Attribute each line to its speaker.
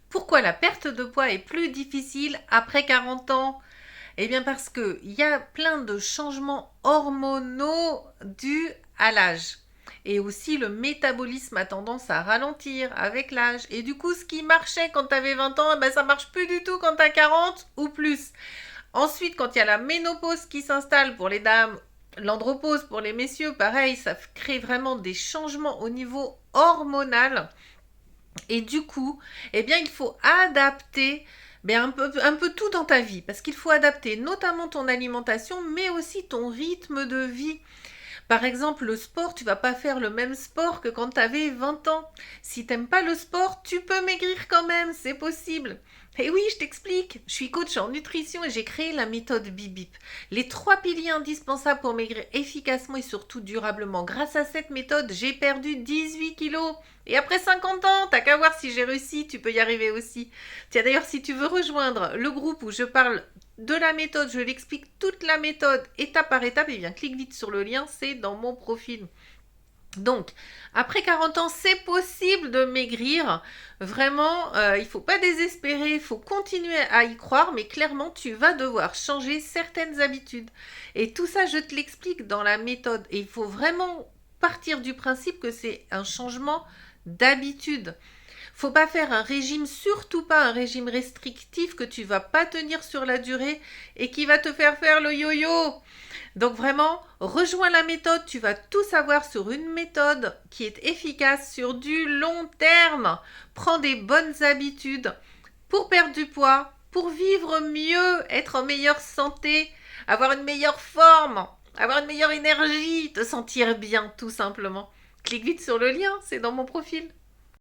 Speaker 1: Pourquoi la perte de poids est plus difficile après 40 ans? Eh bien parce qu'il y a plein de changements hormonaux dus à l'âge. Et aussi le métabolisme a tendance à ralentir avec l'âge. Et du coup, ce qui marchait quand tu avais 20 ans, eh ben, ça marche plus du tout quand tu as 40 ou plus. Ensuite, quand il y a la ménopause qui s'installe pour les dames, l'andropause pour les messieurs, pareil, ça crée vraiment des changements au niveau hormonal. Et du coup, eh bien, il faut adapter un peu tout dans ta vie, parce qu'il faut adapter notamment ton alimentation, mais aussi ton rythme de vie. Par exemple, le sport, tu vas pas faire le même sport que quand tu avais 20 ans. Si t'aimes pas le sport, tu peux maigrir quand même, c'est possible. Et oui, je t'explique. Je suis coach en nutrition et j'ai créé la méthode Bibip. Les 3 piliers indispensables pour maigrir efficacement et surtout durablement. Grâce à cette méthode, j'ai perdu 18 kilos. Et après 50 ans, t'as qu'à voir si j'ai réussi, tu peux y arriver aussi. Tiens, d'ailleurs, si tu veux rejoindre le groupe où je parle de la méthode, je l'explique toute la méthode étape par étape, et bien clique vite sur le lien, c'est dans mon profil. Donc, après 40 ans, c'est possible de maigrir. Vraiment, il ne faut pas désespérer, il faut continuer à y croire, mais clairement, tu vas devoir changer certaines habitudes. Et tout ça, je te l'explique dans la méthode. Et il faut vraiment partir du principe que c'est un changement d'habitude. Faut pas faire un régime, surtout pas un régime restrictif que tu vas pas tenir sur la durée et qui va te faire le yo-yo. Donc vraiment, rejoins la méthode, tu vas tout savoir sur une méthode qui est efficace sur du long terme. Prends des bonnes habitudes pour perdre du poids, pour vivre mieux, être en meilleure santé, avoir une meilleure forme, avoir une meilleure énergie, te sentir bien tout simplement. Clique vite sur le lien, c'est dans mon profil.